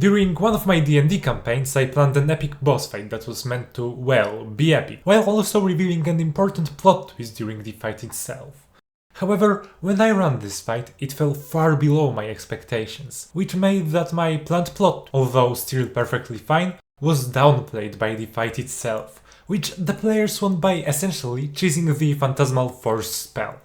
During one of my D&D campaigns, I planned an epic boss fight that was meant to, well, be epic, while also revealing an important plot twist during the fight itself. However, when I ran this fight, it fell far below my expectations, which made that my planned plot, although still perfectly fine, was downplayed by the fight itself, which the players won by essentially choosing the Phantasmal Force spell.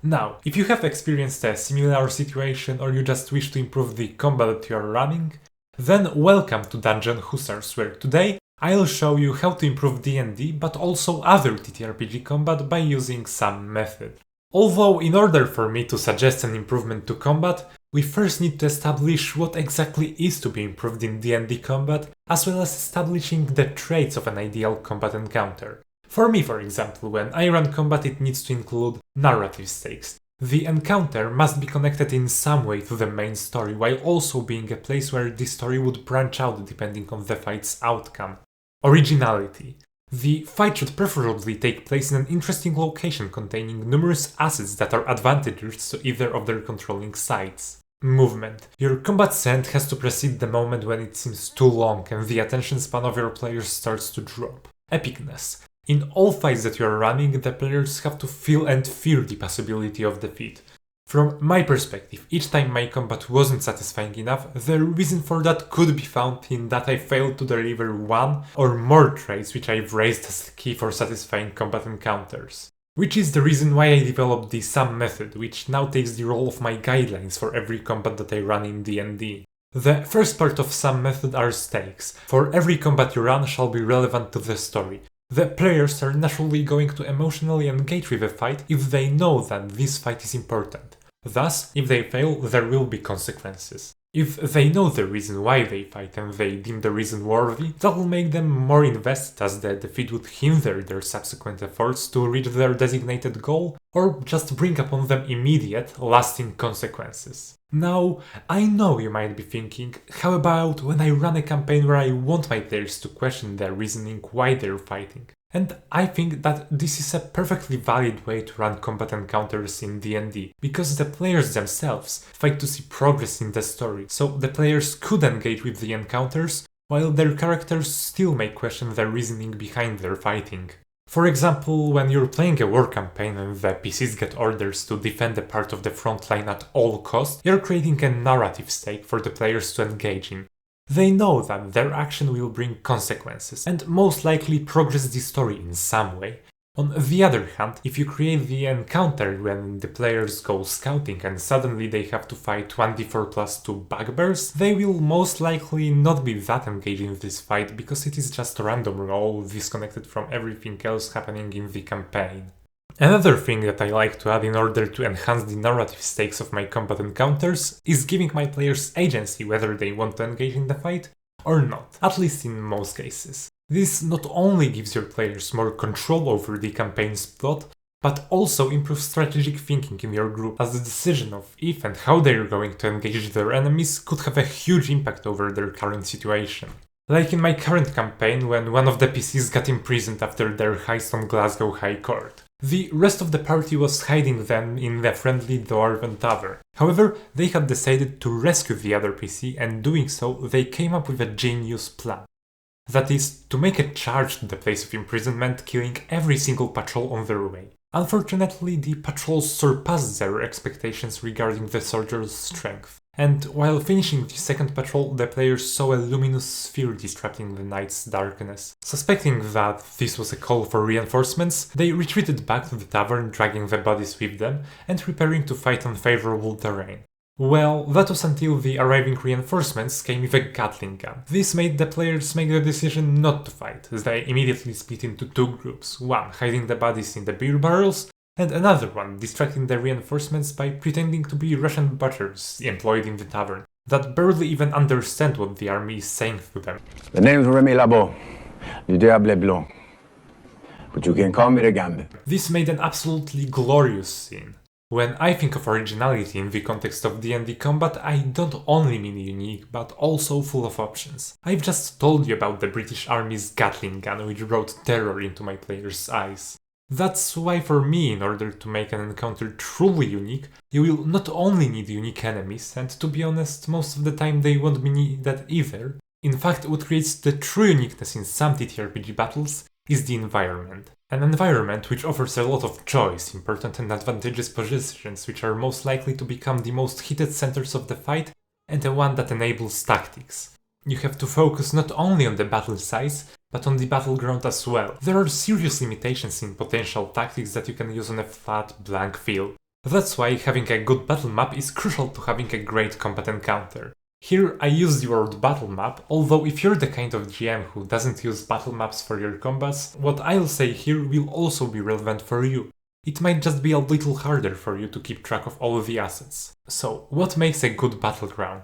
Now, if you have experienced a similar situation or you just wish to improve the combat that you are running, then welcome to Dungeon Hussars, where today I'll show you how to improve D&D but also other ttrpg combat by using some method. Although in order for me to suggest an improvement to combat, we first need to establish what exactly is to be improved in D&D combat, as well as establishing the traits of an ideal combat encounter. For me, for example, when I run combat, it needs to include narrative stakes. The encounter must be connected in some way to the main story, while also being a place where the story would branch out depending on the fight's outcome. Originality. The fight should preferably take place in an interesting location containing numerous assets that are advantageous to either of their controlling sides. Movement. Your combat scent has to precede the moment when it seems too long and the attention span of your players starts to drop. Epicness. In all fights that you are running, the players have to feel and fear the possibility of defeat. From my perspective, each time my combat wasn't satisfying enough, the reason for that could be found in that I failed to deliver one or more traits which I've raised as key for satisfying combat encounters. Which is the reason why I developed the S.O.M.E method, which now takes the role of my guidelines for every combat that I run in D&D. The first part of S.O.M.E method are stakes. For every combat you run shall be relevant to the story. The players are naturally going to emotionally engage with a fight if they know that this fight is important. Thus, if they fail, there will be consequences. If they know the reason why they fight and they deem the reason worthy, that will make them more invested, as the defeat would hinder their subsequent efforts to reach their designated goal, or just bring upon them immediate, lasting consequences. Now, I know you might be thinking, how about when I run a campaign where I want my players to question their reasoning why they're fighting? And I think that this is a perfectly valid way to run combat encounters in D&D, because the players themselves fight to see progress in the story, so the players could engage with the encounters, while their characters still may question the reasoning behind their fighting. For example, when you're playing a war campaign and the PCs get orders to defend a part of the front line at all costs, you're creating a narrative stake for the players to engage in. They know that their action will bring consequences, and most likely progress the story in some way. On the other hand, if you create the encounter when the players go scouting and suddenly they have to fight 1d4+2 bugbears, they will most likely not be that engaged in this fight because it is just a random roll disconnected from everything else happening in the campaign. Another thing that I like to add in order to enhance the narrative stakes of my combat encounters is giving my players agency whether they want to engage in the fight or not, at least in most cases. This not only gives your players more control over the campaign's plot, but also improves strategic thinking in your group, as the decision of if and how they are going to engage their enemies could have a huge impact over their current situation. Like in my current campaign when one of the PCs got imprisoned after their heist on Glasgow High Court. The rest of the party was hiding then in the friendly Dwarven Tavern. However, they had decided to rescue the other PC, and doing so, they came up with a genius plan. That is, to make a charge to the place of imprisonment, killing every single patrol on their way. Unfortunately, the patrols surpassed their expectations regarding the soldiers' strength. And while finishing the second patrol, the players saw a luminous sphere disrupting the night's darkness. Suspecting that this was a call for reinforcements, they retreated back to the tavern, dragging the bodies with them, and preparing to fight on favorable terrain. Well, that was until the arriving reinforcements came with a Gatling gun. This made the players make the decision not to fight, as they immediately split into two groups, one hiding the bodies in the beer barrels, and another one distracting the reinforcements by pretending to be Russian butchers employed in the tavern, that barely even understand what the army is saying to them. The name's Remy Labo, du Diable Blanc, but you can call me the Gambit. This made an absolutely glorious scene. When I think of originality in the context of D&D combat, I don't only mean unique, but also full of options. I've just told you about the British Army's Gatling gun, which brought terror into my players' eyes. That's why for me, in order to make an encounter truly unique, you will not only need unique enemies, and to be honest, most of the time they won't be needed either. In fact, what creates the true uniqueness in some ttrpg battles is the environment. An environment which offers a lot of choice, important and advantageous positions which are most likely to become the most heated centers of the fight, and the one that enables tactics. You have to focus not only on the battle size, but on the battleground as well. There are serious limitations in potential tactics that you can use on a flat, blank field. That's why having a good battle map is crucial to having a great combat encounter. Here I use the word battle map, although if you're the kind of GM who doesn't use battle maps for your combats, what I'll say here will also be relevant for you. It might just be a little harder for you to keep track of all of the assets. So, what makes a good battleground?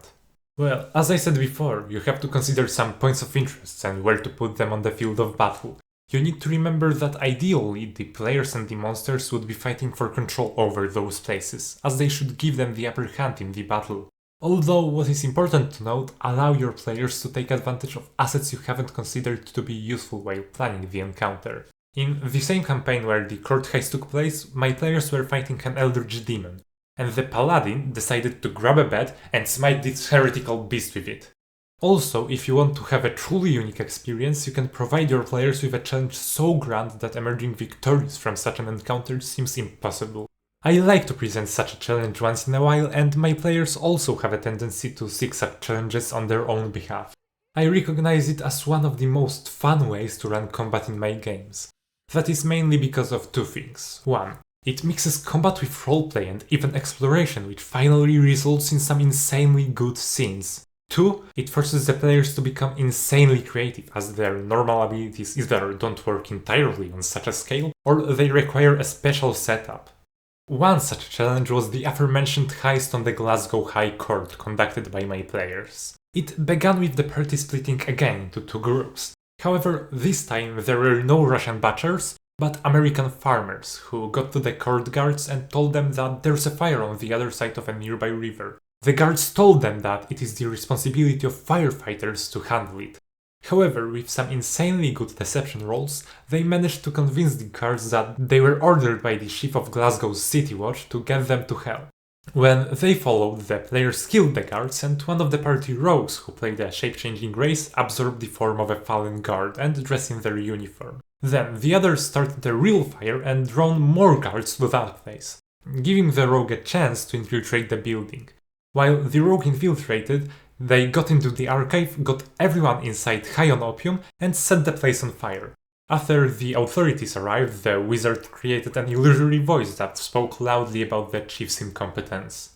Well, as I said before, you have to consider some points of interest and where to put them on the field of battle. You need to remember that ideally the players and the monsters would be fighting for control over those places, as they should give them the upper hand in the battle. Although, what is important to note, allow your players to take advantage of assets you haven't considered to be useful while planning the encounter. In the same campaign where the court heist took place, my players were fighting an eldritch demon, and the paladin decided to grab a bed and smite this heretical beast with it. Also, if you want to have a truly unique experience, you can provide your players with a challenge so grand that emerging victorious from such an encounter seems impossible. I like to present such a challenge once in a while, and my players also have a tendency to seek such challenges on their own behalf. I recognize it as one of the most fun ways to run combat in my games. That is mainly because of two things. 1. It mixes combat with roleplay and even exploration, which finally results in some insanely good scenes. 2. It forces the players to become insanely creative, as their normal abilities either don't work entirely on such a scale, or they require a special setup. One such challenge was the aforementioned heist on the Glasgow High Court conducted by my players. It began with the party splitting again into two groups. However, this time there were no Russian butchers, but American farmers who got to the court guards and told them that there's a fire on the other side of a nearby river. The guards told them that it is the responsibility of firefighters to handle it. However, with some insanely good deception rolls, they managed to convince the guards that they were ordered by the chief of Glasgow's City Watch to get them to hell. When they followed, the players killed the guards, and one of the party rogues who played a shape-changing race absorbed the form of a fallen guard and dressed in their uniform. Then the others started a real fire and drawn more guards to that place, giving the rogue a chance to infiltrate the building. While the rogue infiltrated, they got into the archive, got everyone inside high on opium, and set the place on fire. After the authorities arrived, the wizard created an illusory voice that spoke loudly about the chief's incompetence.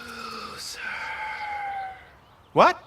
Loser. What?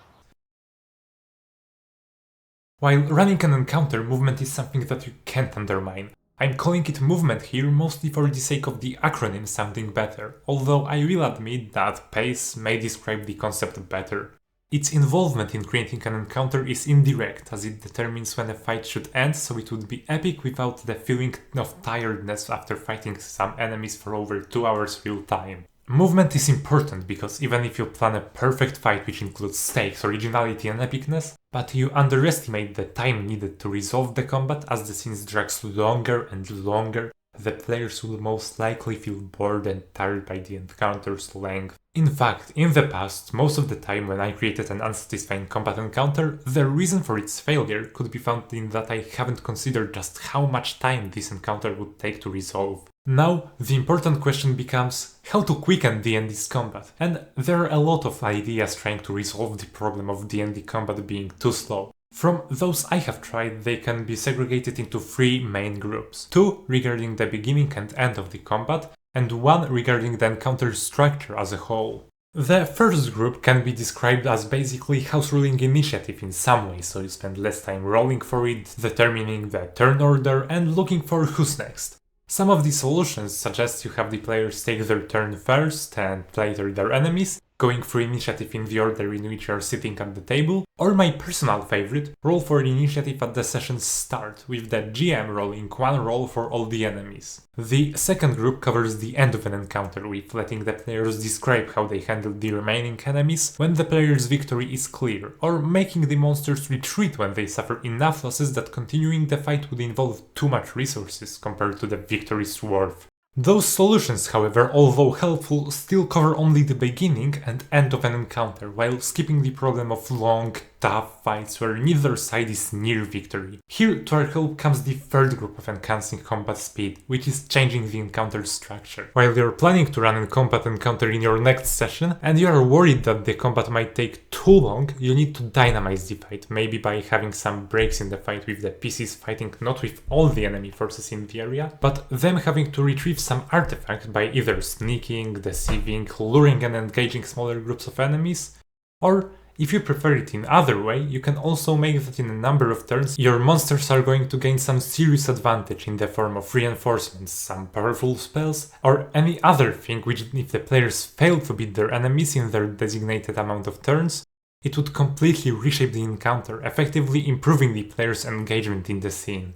While running an encounter, movement is something that you can't undermine. I'm calling it movement here mostly for the sake of the acronym sounding better, although I will admit that pace may describe the concept better. Its involvement in creating an encounter is indirect, as it determines when a fight should end, so it would be epic without the feeling of tiredness after fighting some enemies for over 2 hours real time. Movement is important because even if you plan a perfect fight which includes stakes, originality and epicness, but you underestimate the time needed to resolve the combat as the scenes drags longer and longer, the players will most likely feel bored and tired by the encounter's length. In fact, in the past, most of the time when I created an unsatisfying combat encounter, the reason for its failure could be found in that I haven't considered just how much time this encounter would take to resolve. Now, the important question becomes how to quicken D&D's combat, and there are a lot of ideas trying to resolve the problem of D&D combat being too slow. From those I have tried, they can be segregated into 3 main groups. 2 regarding the beginning and end of the combat, and 1 regarding the encounter structure as a whole. The first group can be described as basically house ruling initiative in some way, so you spend less time rolling for it, determining the turn order, and looking for who's next. Some of the solutions suggest you have the players take their turn first and later their enemies, going through initiative in the order in which you are sitting at the table, or my personal favorite, roll for initiative at the session's start, with the GM rolling one roll for all the enemies. The second group covers the end of an encounter, with letting the players describe how they handle the remaining enemies when the player's victory is clear, or making the monsters retreat when they suffer enough losses that continuing the fight would involve too much resources compared to the victory's worth. Those solutions, however, although helpful, still cover only the beginning and end of an encounter, while skipping the problem of long, tough fights where neither side is near victory. Here to our help comes the third group of enhancing combat speed, which is changing the encounter structure. While you're planning to run a combat encounter in your next session, and you are worried that the combat might take too long, you need to dynamize the fight, maybe by having some breaks in the fight with the PCs fighting not with all the enemy forces in the area, but them having to retrieve some artifact by either sneaking, deceiving, luring and engaging smaller groups of enemies, or if you prefer it in other way, you can also make that in a number of turns your monsters are going to gain some serious advantage in the form of reinforcements, some powerful spells, or any other thing which, if the players fail to beat their enemies in their designated amount of turns, it would completely reshape the encounter, effectively improving the player's engagement in the scene.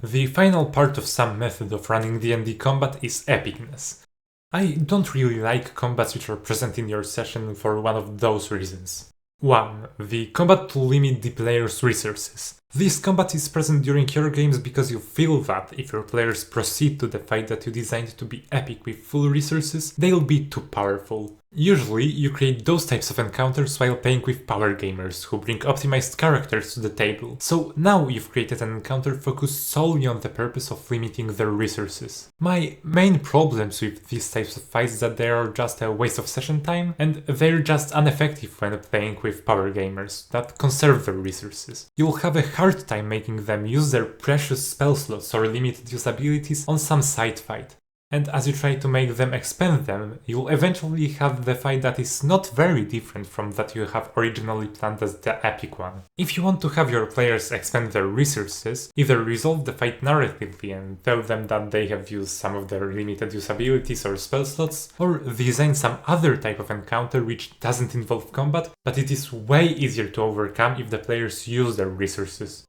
The final part of some method of running D&D combat is epicness. I don't really like combats which are present in your session for one of those reasons. 1. The combat to limit the player's resources. This combat is present during your games because you feel that if your players proceed to the fight that you designed to be epic with full resources, they'll be too powerful. Usually, you create those types of encounters while playing with power gamers who bring optimized characters to the table. So now you've created an encounter focused solely on the purpose of limiting their resources. My main problems with these types of fights is that they are just a waste of session time, and they're just ineffective when playing with power gamers that conserve their resources. You'll have a hard time making them use their precious spell slots or limited use abilities on some side fight. And as you try to make them expend them, you'll eventually have the fight that is not very different from that you have originally planned as the epic one. If you want to have your players expend their resources, either resolve the fight narratively and tell them that they have used some of their limited use abilities or spell slots, or design some other type of encounter which doesn't involve combat, but it is way easier to overcome if the players use their resources.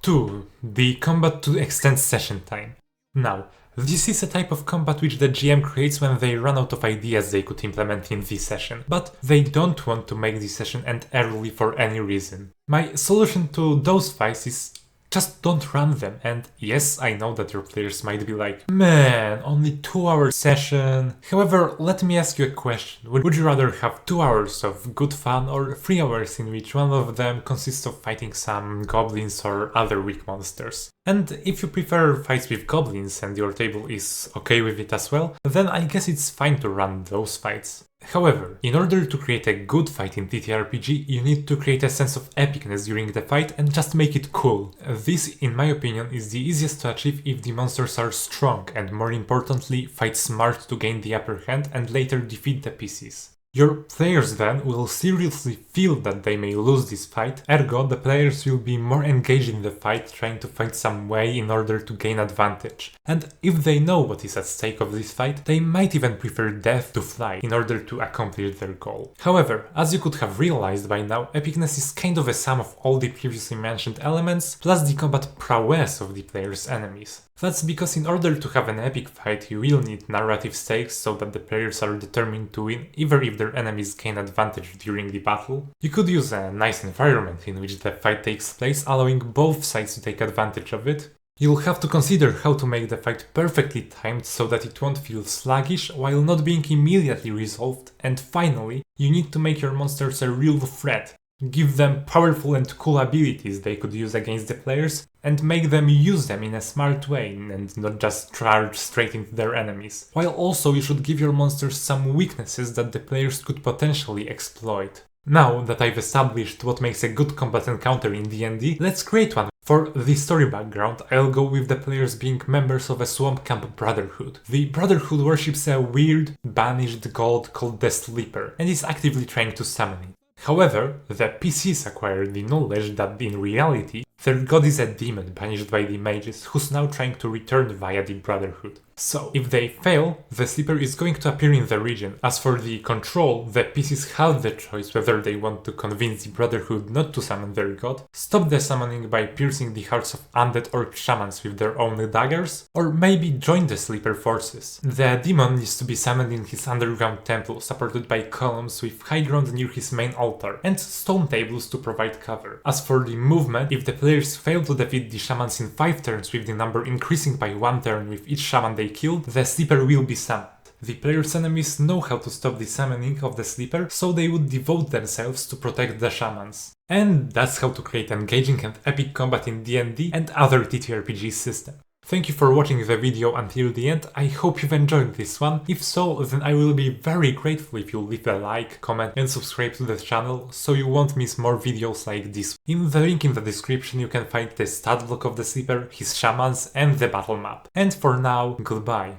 2. The combat to extend session time. Now, this is a type of combat which the GM creates when they run out of ideas they could implement in this session, but they don't want to make this session end early for any reason. My solution to those fights is just don't run them, and yes, I know that your players might be like, man, only 2-hour session. However, let me ask you a question. Would you rather have 2 hours of good fun or 3 hours in which one of them consists of fighting some goblins or other weak monsters? And if you prefer fights with goblins and your table is okay with it as well, then I guess it's fine to run those fights. However, in order to create a good fight in ttrpg, you need to create a sense of epicness during the fight and just make it cool. This, in my opinion, is the easiest to achieve if the monsters are strong and, more importantly, fight smart to gain the upper hand and later defeat the PCs. Your players then will seriously feel that they may lose this fight, ergo the players will be more engaged in the fight, trying to find some way in order to gain advantage. And if they know what is at stake of this fight, they might even prefer death to flight in order to accomplish their goal. However, as you could have realized by now, epicness is kind of a sum of all the previously mentioned elements, plus the combat prowess of the player's enemies. That's because in order to have an epic fight, you will need narrative stakes so that the players are determined to win, even if their enemies gain advantage during the battle. You could use a nice environment in which the fight takes place, allowing both sides to take advantage of it. You'll have to consider how to make the fight perfectly timed so that it won't feel sluggish while not being immediately resolved, and finally, you need to make your monsters a real threat. Give them powerful and cool abilities they could use against the players, and make them use them in a smart way and not just charge straight into their enemies. While also you should give your monsters some weaknesses that the players could potentially exploit. Now that I've established what makes a good combat encounter in D&D, let's create one. For the story background, I'll go with the players being members of a swamp camp brotherhood. The brotherhood worships a weird, banished god called the Sleeper, and is actively trying to summon it. However, the PCs acquire the knowledge that in reality, their god is a demon banished by the mages who's now trying to return via the Brotherhood. So, if they fail, the sleeper is going to appear in the region. As for the control, the PCs have the choice whether they want to convince the Brotherhood not to summon their god, stop the summoning by piercing the hearts of undead orc shamans with their own daggers, or maybe join the sleeper forces. The demon needs to be summoned in his underground temple, supported by columns with high ground near his main altar, and stone tables to provide cover. As for the movement, if the players fail to defeat the shamans in 5 turns with the number increasing by 1 turn with each shaman they killed, the sleeper will be summoned. The player's enemies know how to stop the summoning of the sleeper, so they would devote themselves to protect the shamans. And that's how to create engaging and epic combat in D&D and other ttrpg systems. Thank you for watching the video until the end. I hope you've enjoyed this one. If so, then I will be very grateful if you leave a like, comment and subscribe to the channel so you won't miss more videos like this. In the link in the description you can find the stat block of the sleeper, his shamans and the battle map. And for now, goodbye.